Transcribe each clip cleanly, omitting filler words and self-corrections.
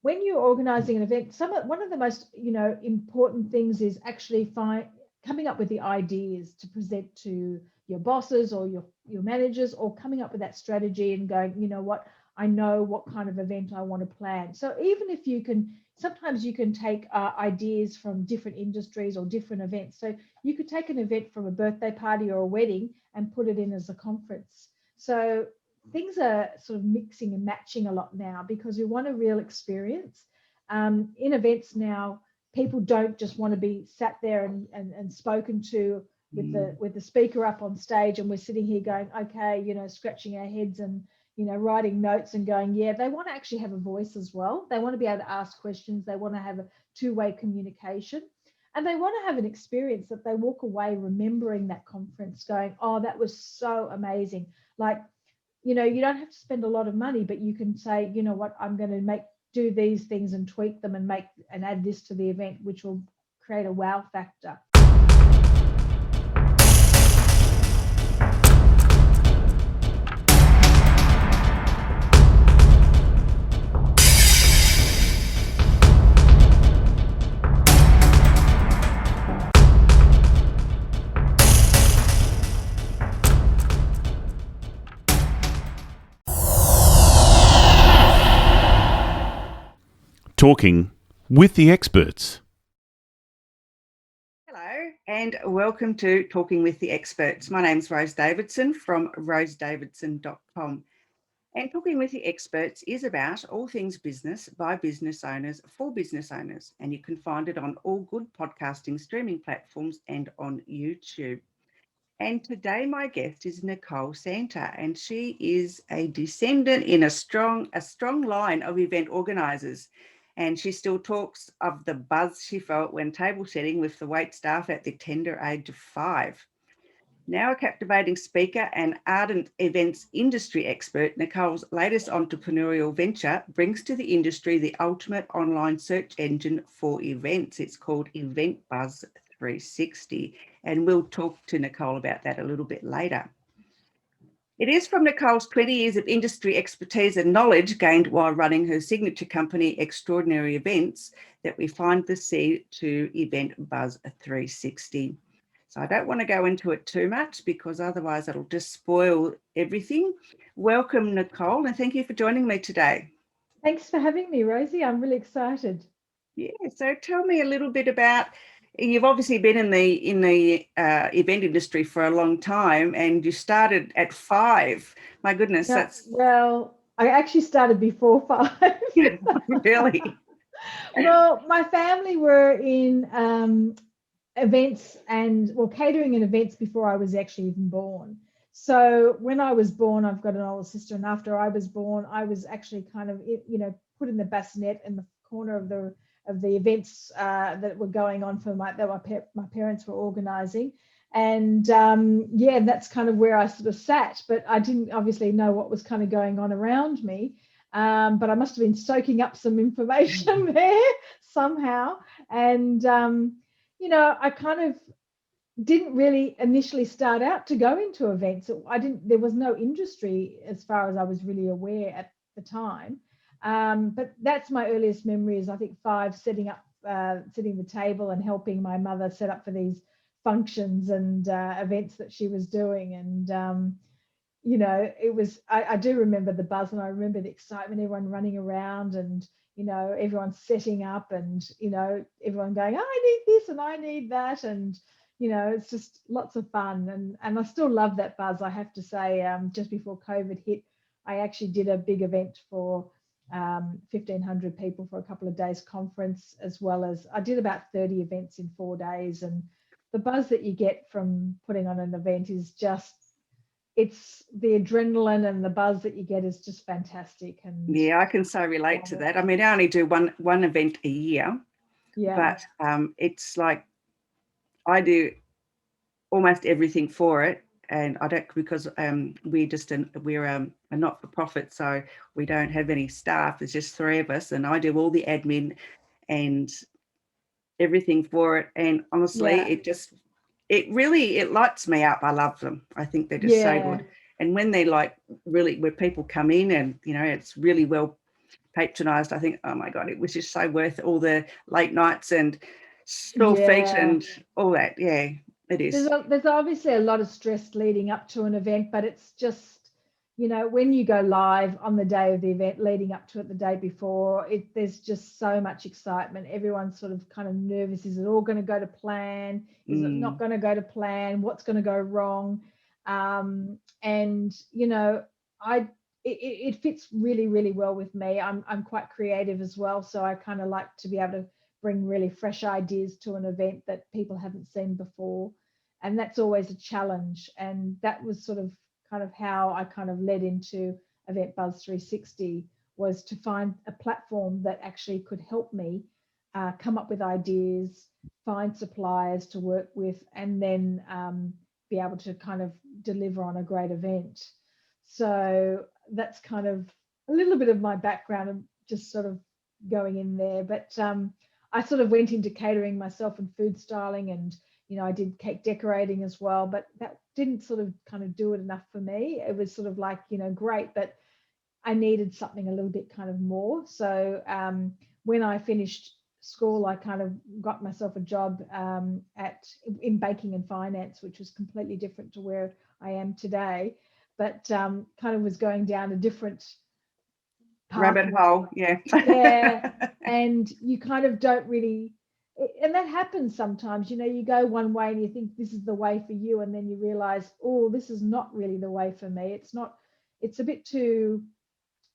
when you're organizing an event, one of the most, important things is actually coming up with the ideas to present to your bosses or your managers, or coming up with that strategy and going, you know what, I know what kind of event I want to plan. So even if you can, sometimes you can take ideas from different industries or different events. So you could take an event from a birthday party or a wedding and put it in as a conference. So things are sort of mixing and matching a lot now because we want a real experience. In events now, people don't just want to be sat there and spoken to with the speaker up on stage, and we're sitting here going, okay, scratching our heads and writing notes and going, yeah. They want to actually have a voice as well. They want to be able to ask questions. They want to have a two-way communication, and they want to have an experience that they walk away remembering that conference, going, oh, that was so amazing. Like, you don't have to spend a lot of money, but you can say, you know what, I'm going to do these things and tweak them and add this to the event, which will create a wow factor. Talking with the experts. Hello and welcome to Talking with the Experts. My name's Rose Davidson from rosedavidson.com. And Talking with the Experts is about all things business by business owners for business owners. And you can find it on all good podcasting streaming platforms and on YouTube. And today my guest is Nicole Santer, and she is a descendant in a strong line of event organisers. And she still talks of the buzz she felt when table setting with the wait staff at the tender age of 5. Now a captivating speaker and ardent events industry expert, Nicole's latest entrepreneurial venture brings to the industry the ultimate online search engine for events. It's called Event Buzz 360, and we'll talk to Nicole about that a little bit later. It is from Nicole's 20 years of industry expertise and knowledge gained while running her signature company, Extraordinary Events, that we find the seed to Event Buzz 360. So I don't want to go into it too much because otherwise it'll just spoil everything. Welcome, Nicole, and thank you for joining me today. Thanks for having me, Rosie. I'm really excited. Yeah, so tell me a little bit about, you've obviously been in the event industry for a long time, and you started at 5. My goodness, that's... Well, I actually started before 5. Really? Well, my family were in events and catering and events before I was actually even born. So when I was born, I've got an older sister, and after I was born, I was actually kind of, put in the bassinet in the corner of the events that were going on for my parents were organising. And that's kind of where I sort of sat, but I didn't obviously know what was kind of going on around me. But I must have been soaking up some information there somehow. And, I kind of didn't really initially start out to go into events. There was no industry as far as I was really aware at the time. But that's my earliest memory is, I think, 5, sitting the table and helping my mother set up for these functions and events that she was doing. And, it was, I do remember the buzz, and I remember the excitement, everyone running around and, everyone setting up and, everyone going, I need this and I need that. And, it's just lots of fun. And I still love that buzz, I have to say. Just before COVID hit, I actually did a big event for 1,500 people for a couple of days conference, as well as I did about 30 events in 4 days. And the buzz that you get from putting on an event is just, it's the adrenaline and the buzz that you get is just fantastic. And yeah, I can so relate to that. I mean, I only do one event a year, but it's like I do almost everything for it. And I don't, because we're a not-for-profit, so we don't have any staff. There's just 3 of us, and I do all the admin and everything for it. And honestly, it lights me up. I love them. I think they're just so good. And when they where people come in and, it's really well patronised, I think, oh my God, it was just so worth all the late nights and sore feet and all that. Yeah, it is. There's obviously a lot of stress leading up to an event, but it's just, when you go live on the day of the event, leading up to it the day before, there's just so much excitement. Everyone's sort of kind of nervous. Is it all going to go to plan? Is it not going to go to plan? What's going to go wrong? And it fits really, really well with me. I'm quite creative as well, so I kind of like to be able to bring really fresh ideas to an event that people haven't seen before, and that's always a challenge. And that was sort of kind of how I kind of led into Event Buzz 360, was to find a platform that actually could help me come up with ideas, find suppliers to work with, and then be able to kind of deliver on a great event. So that's kind of a little bit of my background and just sort of going in there. But I sort of went into catering myself and food styling, and I did cake decorating as well, but that didn't sort of kind of do it enough for me. It was sort of like, great, but I needed something a little bit kind of more. So when I finished school, I kind of got myself a job in banking and finance, which was completely different to where I am today, but kind of was going down a different rabbit hole. Yeah. And you kind of don't really, and that happens sometimes, you go one way and you think this is the way for you, and then you realize, oh, this is not really the way for me. It's a bit too,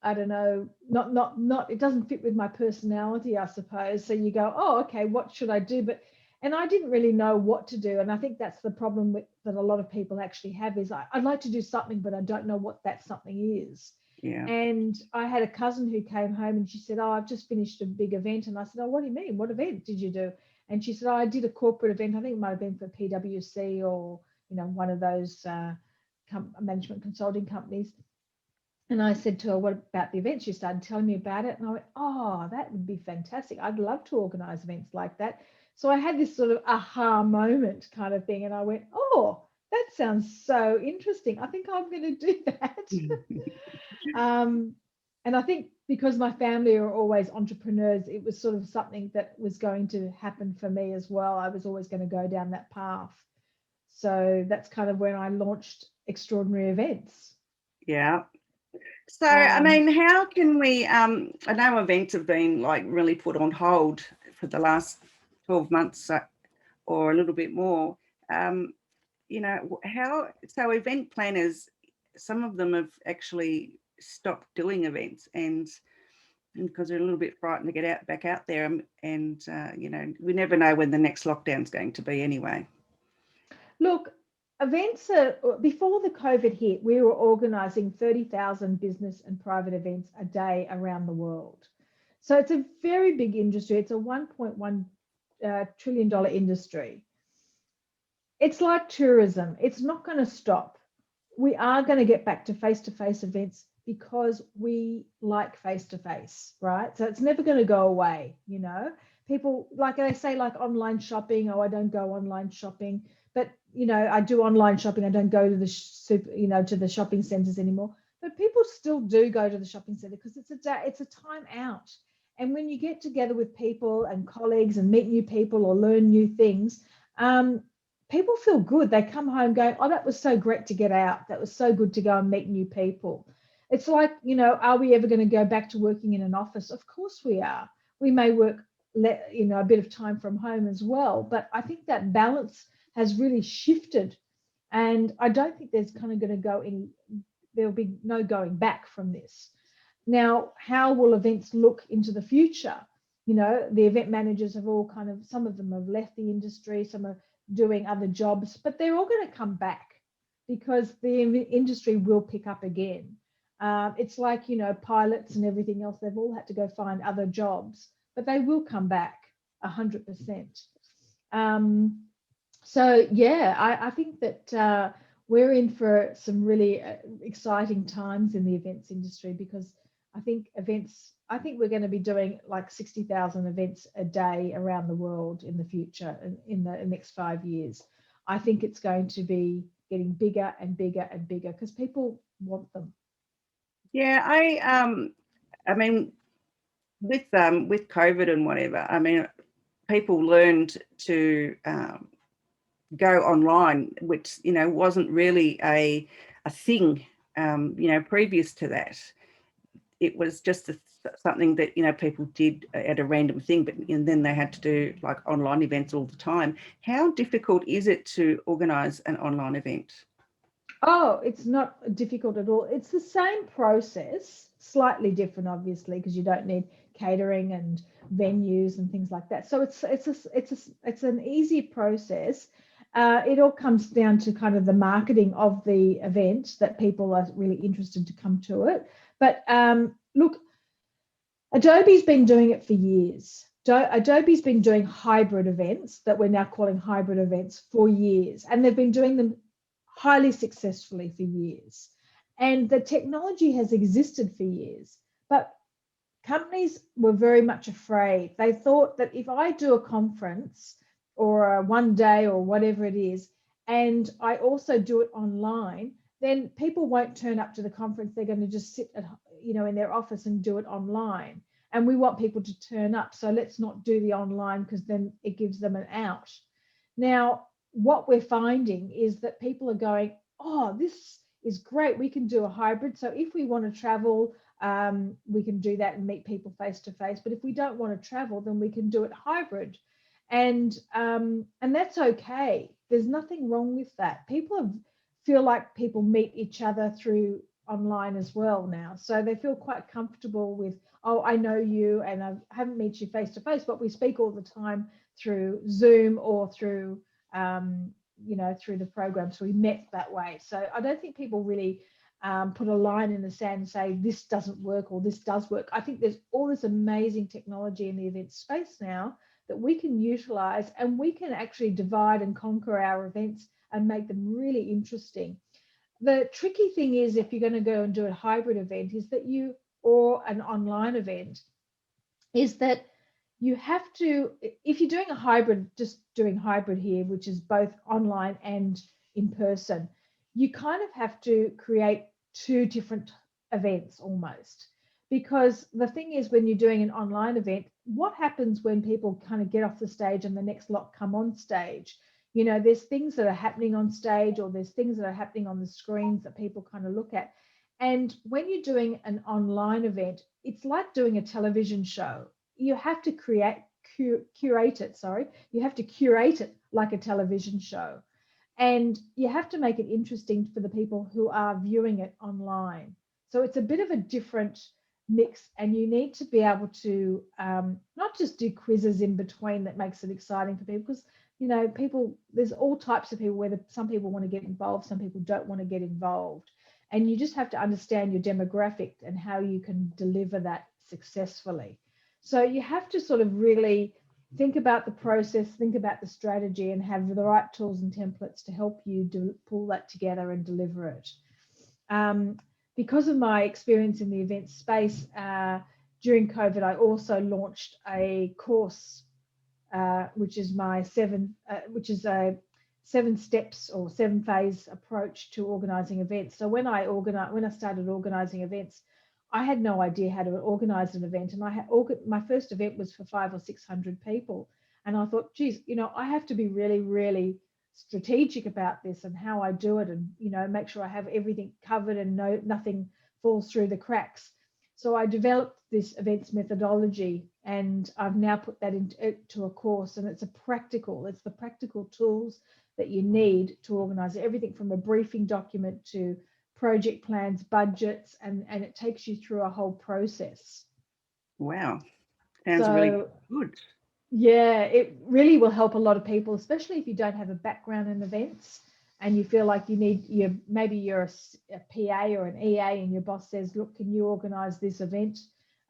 I don't know, not it doesn't fit with my personality, I suppose. So you go, oh, okay, what should I do? And I didn't really know what to do. And I think that's the problem that a lot of people actually have, is I'd like to do something, but I don't know what that something is. Yeah. And I had a cousin who came home and she said, oh, I've just finished a big event. And I said, oh, what do you mean? What event did you do? And she said, oh, I did a corporate event. I think it might have been for PwC or, one of those management consulting companies. And I said to her, what about the event? She started telling me about it. And I went, oh, that would be fantastic. I'd love to organise events like that. So I had this sort of aha moment kind of thing. And I went, oh, that sounds so interesting. I think I'm going to do that. And I think because my family are always entrepreneurs, it was sort of something that was going to happen for me as well. I was always going to go down that path. So that's kind of when I launched Extraordinary Events. Yeah. So, I mean, how can we, I know events have been like really put on hold for the last 12 months or a little bit more. So event planners, some of them have actually stopped doing events and because they're a little bit frightened to get back out there. And we never know when the next lockdown's going to be anyway. Look, events before the COVID hit, we were organising 30,000 business and private events a day around the world. So it's a very big industry. It's a $1.1 trillion industry. It's like tourism. It's not going to stop. We are going to get back to face-to-face events because we like face-to-face, right? So it's never going to go away, People, like they say, like online shopping, oh, I don't go online shopping. But, I do online shopping. I don't go to the to the shopping centres anymore. But people still do go to the shopping centre because it's a time out. And when you get together with people and colleagues and meet new people or learn new things, people feel good. They come home going, oh, that was so great to get out. That was so good to go and meet new people. It's like, are we ever going to go back to working in an office? Of course we are. We may work, a bit of time from home as well. But I think that balance has really shifted. And I don't think there's kind of going to there'll be no going back from this. Now, how will events look into the future? The event managers have all some of them have left the industry, some are doing other jobs, but they're all going to come back because the industry will pick up again. It's like, pilots and everything else, they've all had to go find other jobs, but they will come back 100%. So, yeah, I think that we're in for some really exciting times in the events industry because I think we're going to be doing like 60,000 events a day around the world in the future, in the next 5 years. I think it's going to be getting bigger and bigger and bigger because people want them. Yeah, I mean, with COVID and whatever, I mean, people learned to go online, which, you know, wasn't really a thing, you know, previous to that. It was just something that, you know, people did at a random thing, and then they had to do like online events all the time. How difficult is it to organise an online event? Oh, it's not difficult at all. It's the same process, slightly different, obviously, because you don't need catering and venues and things like that. So it's an easy process. It all comes down to kind of the marketing of the event, that people are really interested to come to it. But look, Adobe's been doing it for years. Adobe's been doing hybrid events that we're now calling hybrid events for years, and they've been doing them highly successfully for years. And the technology has existed for years, but companies were very much afraid. They thought that if I do a conference or a one day or whatever it is, and I also do it online, then people won't turn up to the conference. They're going to just sit at, in their office and do it online. And we want people to turn up. So let's not do the online, because then it gives them an out. Now, what we're finding is that people are going, oh, this is great. We can do a hybrid. So if we want to travel, we can do that and meet people face to face. But if we don't want to travel, then we can do it hybrid. And that's okay. There's nothing wrong with that. People feel like people meet each other through online as well now. So they feel quite comfortable with, oh, I know you and I haven't met you face to face, but we speak all the time through Zoom or through, through the program. So we met that way. So I don't think people really put a line in the sand and say this doesn't work or this does work. I think there's all this amazing technology in the event space now that we can utilize, and we can actually divide and conquer our events and make them really interesting. The tricky thing is, if you're going to go and do a hybrid event, is that or an online event, is that you have to, if you're doing a hybrid, just doing hybrid here, which is both online and in person, you kind of have to create two different events almost. Because the thing is, when you're doing an online event, what happens when people kind of get off the stage and the next lot come on stage? There's things that are happening on stage, or there's things that are happening on the screens that people kind of look at. And when you're doing an online event, it's like doing a television show. You have to curate it. You have to curate it like a television show. And you have to make it interesting for the people who are viewing it online. So it's a bit of a different mix, and you need to be able to not just do quizzes in between that makes it exciting for people, because there's all types of people, whether some people want to get involved, some people don't want to get involved. And you just have to understand your demographic and how you can deliver that successfully. So you have to sort of really think about the process, think about the strategy, and have the right tools and templates to help you pull that together and deliver it. Because of my experience in the event space, during COVID, I also launched a course, which is a 7 steps or 7 phase approach to organising events. So when I started organising events, I had no idea how to organise an event, and my first event was for 500 or 600 people, and I thought, geez, I have to be really, really strategic about this and how I do it, and make sure I have everything covered and nothing falls through the cracks. So I developed this events methodology, and I've now put that into a course, and it's the practical tools that you need to organise everything from a briefing document to project plans, budgets, and it takes you through a whole process. Wow, sounds really good. Yeah, it really will help a lot of people, especially if you don't have a background in events and you feel like maybe you're a PA or an EA, and your boss says, look, can you organise this event?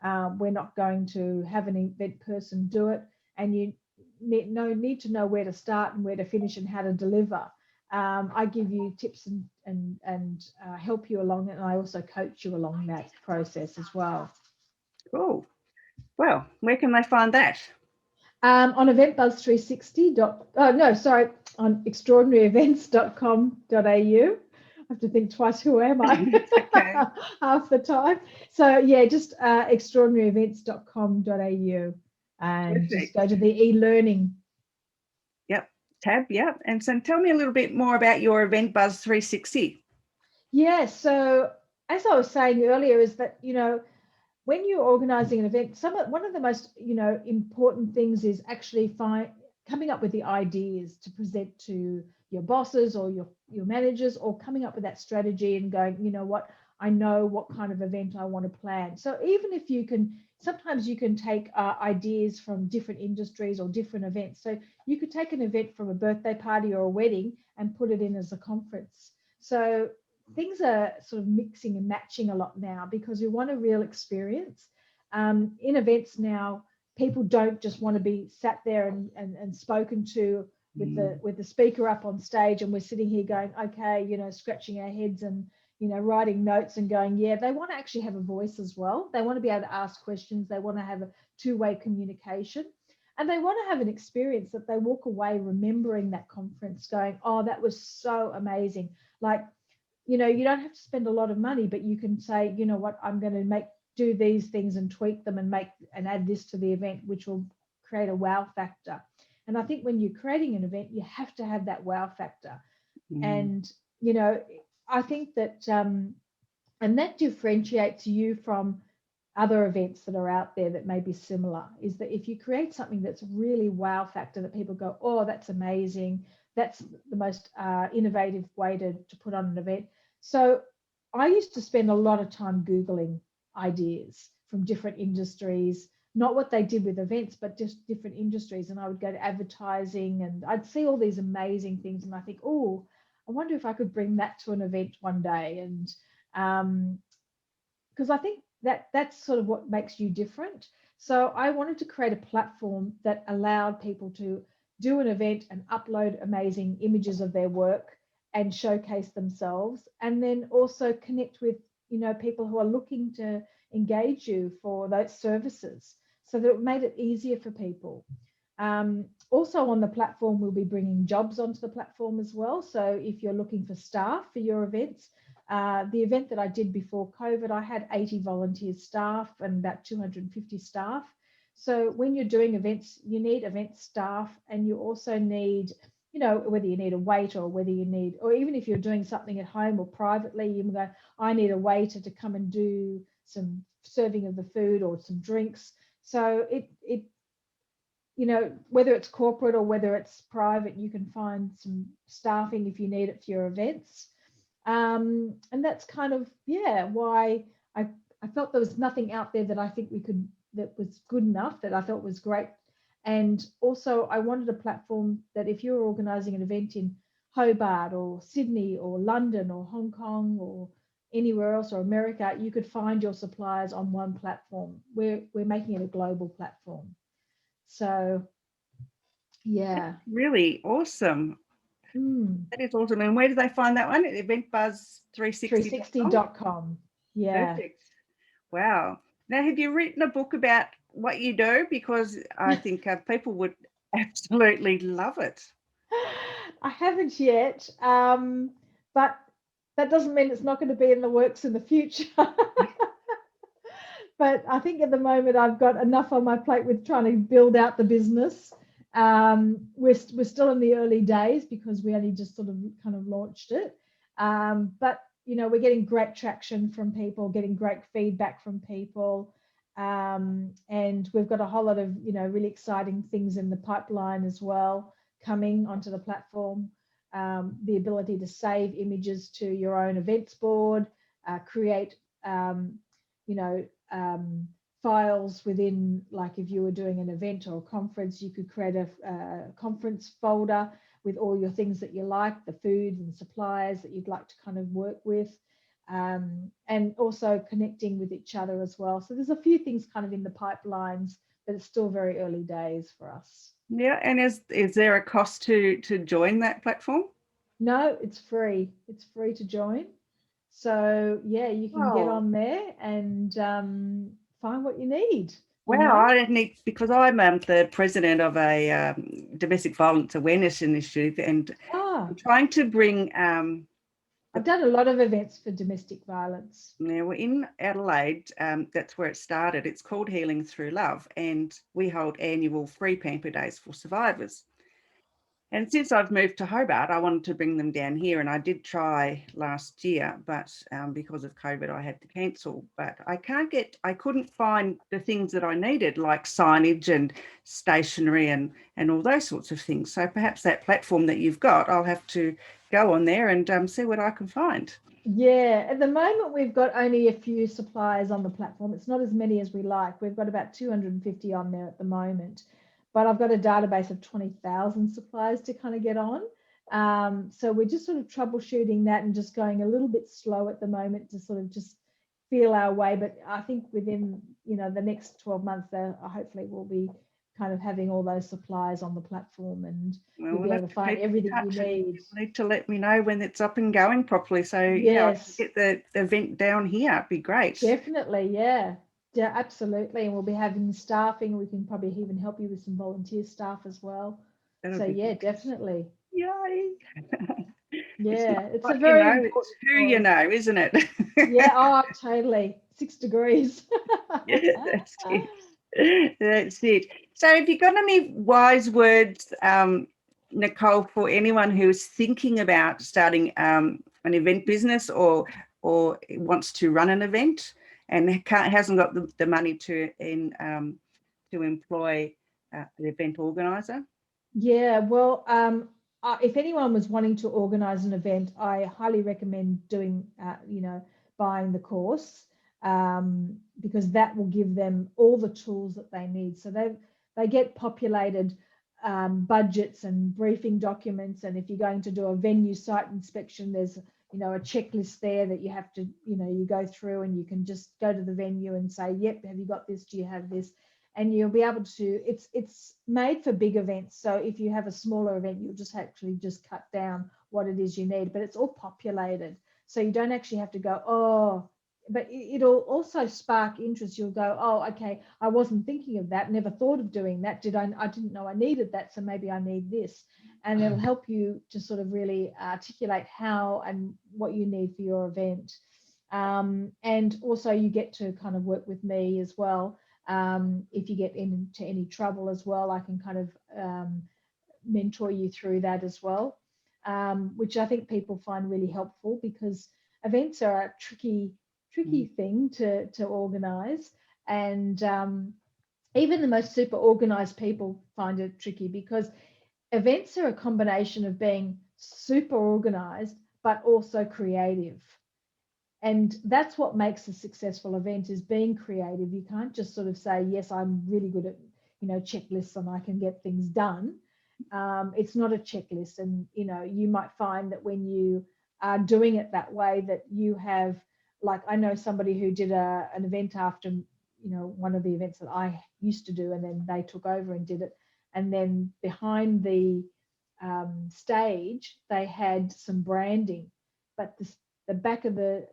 We're not going to have an event person do it, and you need to know where to start and where to finish and how to deliver. I give you tips and help you along it, and I also coach you along that process as well. Cool. Well, where can they find that? On eventbuzz360 on extraordinaryevents.com.au, have to think twice, who am I? Okay. Half the time. So yeah, just extraordinaryevents.com.au and just Perfect. go to the e-learning. Yep. Tab. Yep. And so tell me a little bit more about your Event Buzz 360. Yeah, so as I was saying earlier, is that, when you're organizing an event, one of the most, important things is actually coming up with the ideas to present to your bosses or your managers, or coming up with that strategy and going, you know what, I know what kind of event I want to plan. So even if sometimes you can take ideas from different industries or different events. So you could take an event from a birthday party or a wedding and put it in as a conference. So things are sort of mixing and matching a lot now because we want a real experience. In events now, people don't just want to be sat there and spoken to with the speaker up on stage, and we're sitting here going, okay, scratching our heads and writing notes and going, yeah. They want to actually have a voice as well. They want to be able to ask questions. They want to have a two-way communication, and they want to have an experience that they walk away remembering that conference, going, oh, that was so amazing. Like, you don't have to spend a lot of money, but you can say, you know what, I'm going to do these things and tweak them and add this to the event, which will create a wow factor. And I think when you're creating an event, you have to have that wow factor. And, I think that, and that differentiates you from other events that are out there that may be similar, is that if you create something that's really wow factor, that people go, oh, that's amazing, that's the most innovative way to put on an event. So I used to spend a lot of time Googling ideas from different industries, not what they did with events, but just different industries. And I would go to advertising and I'd see all these amazing things. And I think, oh, I wonder if I could bring that to an event one day. And because I think that's sort of what makes you different. So I wanted to create a platform that allowed people to do an event and upload amazing images of their work and showcase themselves, and then also connect with people who are looking to engage you for those services, so that it made it easier for people. Also on the platform, we'll be bringing jobs onto the platform as well. So if you're looking for staff for your events, the event that I did before COVID, I had 80 volunteer staff and about 250 staff. So when you're doing events, you need event staff, and you also need, whether you need a waiter or whether you need, or even if you're doing something at home or privately, you go, I need a waiter to come and do some serving of the food or some drinks. So it whether it's corporate or whether it's private, you can find some staffing if you need it for your events. And that's kind of, why I felt there was nothing out there that I think that was good enough, that I thought was great. And also I wanted a platform that if you're organising an event in Hobart or Sydney or London or Hong Kong or anywhere else, or America, you could find your suppliers on one platform. We're making it a global platform. So, yeah. That's really awesome. That is awesome. And where do they find that one? At eventbuzz360.com? 360.com. Yeah. Perfect. Wow. Now, have you written a book about what you do? Because I think people would absolutely love it. I haven't yet, but that doesn't mean it's not going to be in the works in the future. But I think at the moment I've got enough on my plate with trying to build out the business. We're still in the early days because we only just sort of kind of launched it. But we're getting great traction from people, getting great feedback from people. And we've got a whole lot of, really exciting things in the pipeline as well, coming onto the platform. The ability to save images to your own events board, create, files within, like if you were doing an event or a conference, you could create a conference folder with all your things that you like, the food and suppliers that you'd like to kind of work with, and also connecting with each other as well. So there's a few things kind of in the pipelines, but it's still very early days for us. Yeah. And is there a cost to join that platform? No, it's free. It's free to join. So yeah, you can get on there and find what you need. Wow, I don't need, because I'm the president of a domestic violence awareness initiative, and I'm trying to bring I've done a lot of events for domestic violence. Now, we're in Adelaide, that's where it started. It's called Healing Through Love, and we hold annual free pamper days for survivors. And since I've moved to Hobart, I wanted to bring them down here, and I did try last year, but because of COVID, I had to cancel. But I couldn't find the things that I needed, like signage and stationery and all those sorts of things. So perhaps that platform that you've got, I'll have to go on there and see what I can find. Yeah, at the moment we've got only a few suppliers on the platform. It's not as many as we like. We've got about 250 on there at the moment, but I've got a database of 20,000 suppliers to kind of get on. So we're just sort of troubleshooting that and just going a little bit slow at the moment to sort of just feel our way. But I think within, the next 12 months, hopefully we'll be kind of having all those suppliers on the platform, and you'll be able to find everything you need. You need to let me know when it's up and going properly. So yes, get the event down here. It'd be great. Definitely, yeah, absolutely. And we'll be having staffing. We can probably even help you with some volunteer staff as well. So yeah, definitely. Yay! Yeah, it's a very important it's who you know, isn't it? Yeah, oh, totally. 6 degrees. Yeah, that's it. That's it. So have you got any wise words, Nicole, for anyone who's thinking about starting an event business or wants to run an event and hasn't got the money to employ an event organizer? Yeah, well, if anyone was wanting to organize an event, I highly recommend doing, buying the course, because that will give them all the tools that they need. So they get populated budgets and briefing documents. And if you're going to do a venue site inspection, there's a checklist there that you have to, you go through, and you can just go to the venue and say, yep, have you got this? Do you have this? And you'll be able to, it's made for big events. So if you have a smaller event, you'll just actually just cut down what it is you need, but it's all populated. So you don't actually have to go, but it'll also spark interest. You'll go, oh, okay, I wasn't thinking of that, never thought of doing that. I didn't know I needed that, so maybe I need this. And it'll help you to sort of really articulate how and what you need for your event. And also you get to kind of work with me as well. If you get into any trouble as well, I can kind of mentor you through that as well, which I think people find really helpful, because events are a tricky thing to organize. And even the most super organized people find it tricky, because events are a combination of being super organized but also creative. And that's what makes a successful event, is being creative. You can't just sort of say, yes, I'm really good at, checklists and I can get things done. It's not a checklist. And, you might find that when you are doing it that way, that you have, like, I know somebody who did an event after, one of the events that I used to do, and then they took over and did it. And then behind the stage, they had some branding, but the back of the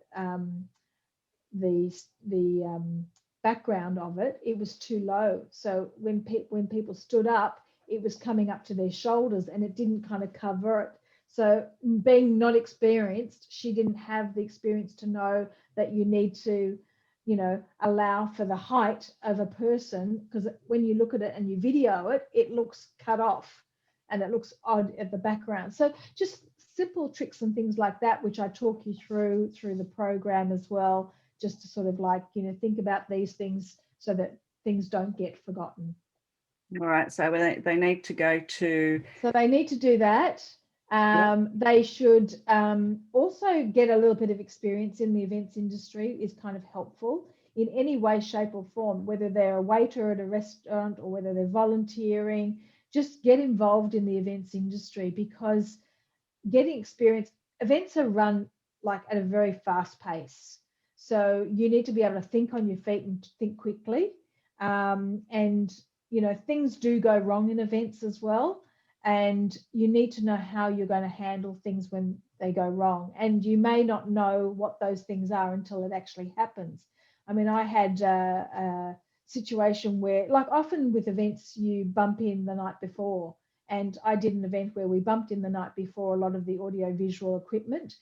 background of it was too low. So when people stood up, it was coming up to their shoulders, and it didn't kind of cover it. So being not experienced, she didn't have the experience to know that you need to, allow for the height of a person, because when you look at it and you video it, it looks cut off and it looks odd at the background. So just simple tricks and things like that, which I talk you through the program as well, just to sort of like, think about these things so that things don't get forgotten. All right. So they need to go to... So they need to do that. They should also get a little bit of experience in the events industry, is kind of helpful in any way, shape or form, whether they're a waiter at a restaurant or whether they're volunteering. Just get involved in the events industry, because getting experience, events are run like at a very fast pace. So you need to be able to think on your feet and think quickly. And, things do go wrong in events as well. And you need to know how you're going to handle things when they go wrong. And you may not know what those things are until it actually happens. I mean, I had a situation where, like often with events, you bump in the night before. And I did an event where we bumped in the night before a lot of the audio visual equipment.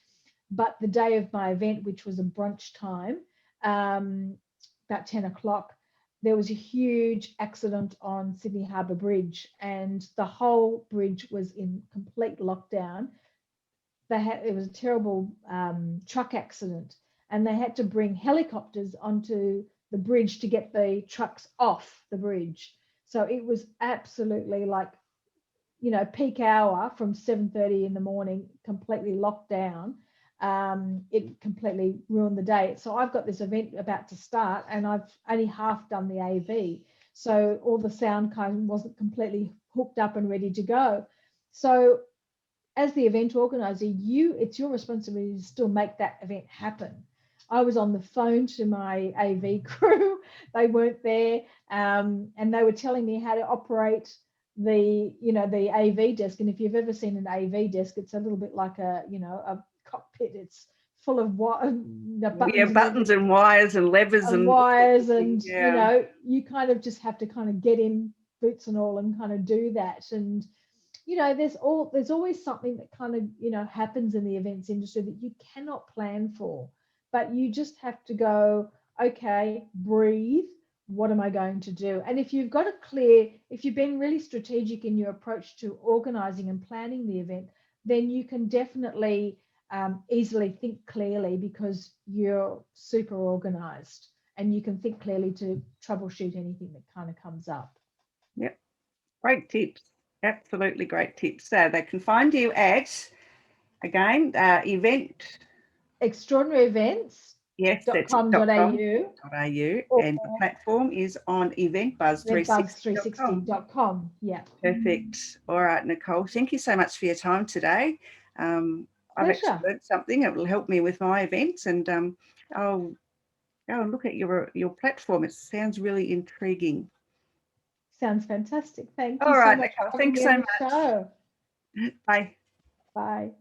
But the day of my event, which was a brunch time, about 10 o'clock, there was a huge accident on Sydney Harbour Bridge, and the whole bridge was in complete lockdown. It was a terrible truck accident, and they had to bring helicopters onto the bridge to get the trucks off the bridge. So it was absolutely like, peak hour from 7:30 in the morning, completely locked down. It completely ruined the day. So I've got this event about to start, and I've only half done the AV. So all the sound kind of wasn't completely hooked up and ready to go. So as the event organizer, it's your responsibility to still make that event happen. I was on the phone to my AV crew. They weren't there, and they were telling me how to operate the AV desk. And if you've ever seen an AV desk, it's a little bit like a cockpit. It's full of buttons and wires and levers and wires, and you kind of just have to kind of get in boots and all and kind of do that. And there's always something that kind of happens in the events industry that you cannot plan for, but you just have to go, okay, breathe. What am I going to do? And if you've been really strategic in your approach to organizing and planning the event, then you can definitely easily think clearly, because you're super organized and you can think clearly to troubleshoot anything that kind of comes up. Yep. Great tips. Absolutely great tips. So they can find you at, again, Event Extraordinary Events. Yes, that's .com.au. And the platform is on eventbuzz360.com. Yeah. Perfect. All right, Nicole, thank you so much for your time today. I've actually learned something. It will help me with my events, and I'll go and look at your platform. It sounds really intriguing. Sounds fantastic. Thank you so much. Nicole, thanks so much. Show. Bye. Bye.